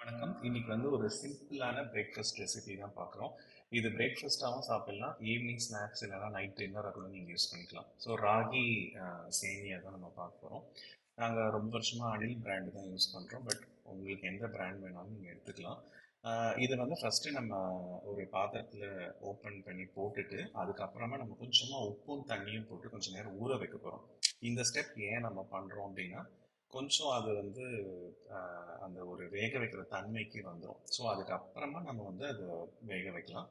வணக்கம். இன்னைக்கு வந்து ஒரு சிம்பிளான பிரேக்ஃபாஸ்ட் ரெசிபி தான் பார்க்குறோம். இது பிரேக்ஃபாஸ்ட்டாகவும் சாப்பிடலாம், ஈவினிங் ஸ்நாக்ஸ் இல்லைனா நைட் டின்னராக கூட நீங்கள் யூஸ் பண்ணிக்கலாம். ஸோ ராகி சேமியா தான் நம்ம பார்க்க போகிறோம். நாங்கள் ரொம்ப வருஷமாக அனில் பிராண்டு தான் யூஸ் பண்ணுறோம். பட் உங்களுக்கு எந்த பிராண்ட் வேணாலும் நீங்கள் எடுத்துக்கலாம். இதை வந்து ஃபஸ்ட்டு நம்ம ஒரு பாத்திரத்தில் ஓப்பன் பண்ணி போட்டுட்டு அதுக்கப்புறமா நம்ம கொஞ்சமாக உப்பும் தண்ணியும் போட்டு கொஞ்சம் நேரம் ஊற வைக்க போகிறோம். இந்த ஸ்டெப் ஏன் நம்ம பண்ணுறோம் அப்படின்னா கொஞ்சம் அது வந்து அந்த ஒரு வேக வைக்கிற தன்மைக்கு வந்துடும். ஸோ அதுக்கப்புறமா நம்ம வந்து அதை வேக வைக்கலாம்.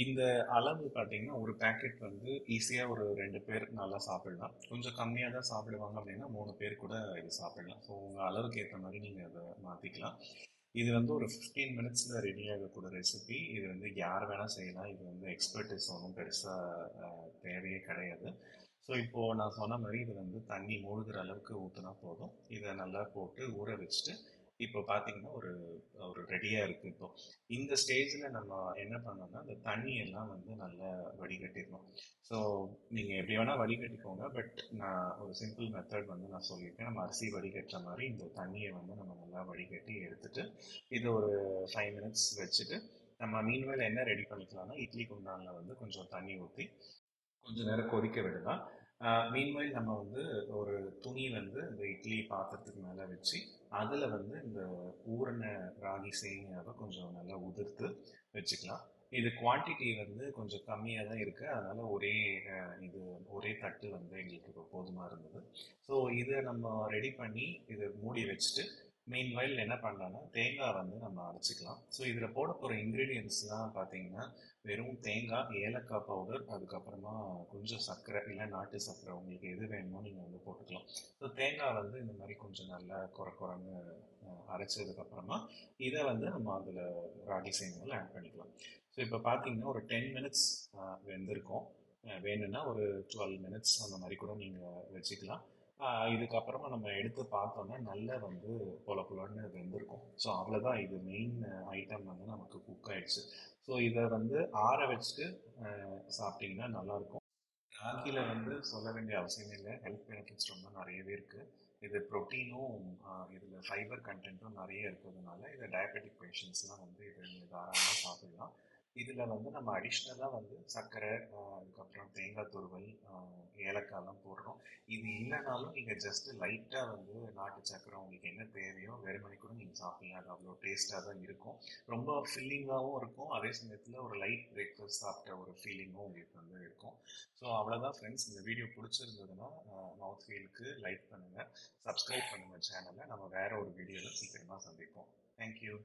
இந்த அளவு பார்த்தீங்கன்னா ஒரு பேக்கெட் வந்து ஈஸியாக ஒரு 2 பேர் நல்லா சாப்பிடலாம். கொஞ்சம் கம்மியாக தான் சாப்பிடுவாங்க அப்படின்னா 3 பேர் கூட இது சாப்பிடலாம். ஸோ உங்கள் அளவுக்கு ஏற்ற மாதிரி நீங்கள் அதை மாற்றிக்கலாம். இது வந்து ஒரு 15 மினிட்ஸில் ரெடி ஆகக்கூடிய ரெசிபி. இது வந்து யார் வேணால் செய்யலாம். இது வந்து எக்ஸ்பர்டிஸ் ஒன்றும் பெருசாக தேவையே கிடையாது. ஸோ இப்போது நான் சொன்ன மாதிரி இது வந்து தண்ணி மூழ்கிற அளவுக்கு ஊற்றினா போதும். இதை நல்லா போட்டு ஊற வச்சுட்டு இப்போ பார்த்தீங்கன்னா ஒரு ஒரு ரெடியாக இருக்குது. இப்போ இந்த ஸ்டேஜில் நம்ம என்ன பண்ணோம்னா அந்த தண்ணியெல்லாம் வந்து நல்லா வடிகட்டிடணும். ஸோ நீங்கள் எப்படி வேணால் வடிகட்டிக்கோங்க. பட் நான் ஒரு சிம்பிள் மெத்தட் வந்து நான் சொல்லியிருக்கேன். நம்ம அரிசி வடிகட்டுற மாதிரி இந்த தண்ணியை வந்து நம்ம நல்லா வடிகட்டி எடுத்துட்டு இது ஒரு 5 மினிட்ஸ் வச்சுட்டு நம்ம மீன்வேல் என்ன ரெடி பண்ணிக்கலாம்னா இட்லி குண்டானில் வந்து கொஞ்சம் தண்ணி ஊற்றி கொஞ்ச நேரம் கொதிக்க விடலாம். மீன்வைல் நம்ம வந்து ஒரு துணி வந்து இந்த இட்லி பாத்திரத்துக்கு மேலே வச்சு அதில் வந்து இந்த ஊறின ராகி சேமியாவை கொஞ்சம் நல்லா உதிர்த்து வச்சுக்கலாம். இது குவான்டிட்டி வந்து கொஞ்சம் கம்மியாக தான் இருக்குது. அதனால் இது ஒரே தட்டு வந்து எங்களுக்கு இப்போ போதுமாக இருந்தது. ஸோ இதை நம்ம ரெடி பண்ணி இதை மூடி வச்சுட்டு மீன்வைல் என்ன பண்ணலாம்னா தேங்காய் வந்து நம்ம அரைச்சிக்கலாம். ஸோ இதில் போட போகிற இன்க்ரீடியன்ஸ்லாம் பார்த்தீங்கன்னா வெறும் தேங்காய், ஏலக்காய் பவுடர், அதுக்கப்புறமா கொஞ்சம் சர்க்கரை இல்லை நாட்டு சர்க்கரை உங்களுக்கு எது வேணுமோ நீங்கள் வந்து போட்டுக்கலாம். ஸோ தேங்காய் வந்து இந்த மாதிரி கொஞ்சம் நல்லா குறைன்னு அரைச்சதுக்கப்புறமா இதை வந்து நம்ம அதில் ராகி சேமியாவில் ஆட் பண்ணிக்கலாம். ஸோ இப்போ பார்த்தீங்கன்னா ஒரு 10 மினிட்ஸ் வெந்திருக்கும். வேணும்னா ஒரு 12 மினிட்ஸ் அந்த மாதிரி கூட நீங்கள் வச்சுக்கலாம். இதுக்கப்புறமா நம்ம எடுத்து பார்த்தோம்னா நல்லா வந்து பொலன்னு வெந்திருக்கும். ஸோ அவ்வளோதான், இது மெயின் ஐட்டம் வந்து நமக்கு குக் ஆயிடுச்சு. ஸோ இதை வந்து ஆற வச்சுட்டு சாப்பிட்டிங்கன்னா நல்லாயிருக்கும். ராகியில் வந்து சொல்ல வேண்டிய அவசியமே இல்லை. ஹெல்த் பெனிஃபிட்ஸ் ரொம்ப நிறையவே இருக்குது. இது ப்ரோட்டீனும் இதில் ஃபைபர் கண்டென்ட்டும் நிறைய இருக்கிறதுனால இதை டயபெட்டிக் பேஷண்ட்ஸ்லாம் வந்து இதை தாராளமாக சாப்பிடலாம். இதில் வந்து நம்ம அடிஷ்னலாக வந்து சர்க்கரை, அதுக்கப்புறம் தேங்காய் துருவல், ஏலக்காய்லாம் போடுறோம். இது இல்லைனாலும் நீங்கள் ஜஸ்ட்டு லைட்டாக வந்து நாட்டு சர்க்கரை உங்களுக்கு என்ன தேவையோ வெறுமனே கூட நீங்கள் சாப்பிடலாம். அது அவ்வளோ டேஸ்ட்டாக தான் இருக்கும். ரொம்ப ஃபில்லிங்காகவும் இருக்கும். அதே சமயத்தில் ஒரு லைட் பிரேக்ஃபாஸ்ட் சாப்பிட்ட ஒரு ஃபீலிங்கும் உங்களுக்கு வந்து இருக்கும். ஸோ அவ்வளோதான் ஃப்ரெண்ட்ஸ். இந்த வீடியோ பிடிச்சிருந்ததுன்னா மவுத் ஃபீலுக்கு லைக் பண்ணுங்கள், சப்ஸ்கிரைப் பண்ணுங்கள் சேனலை. நம்ம வேறு ஒரு வீடியோவில் சீக்கிரமாக சந்திப்போம். தேங்க்யூ.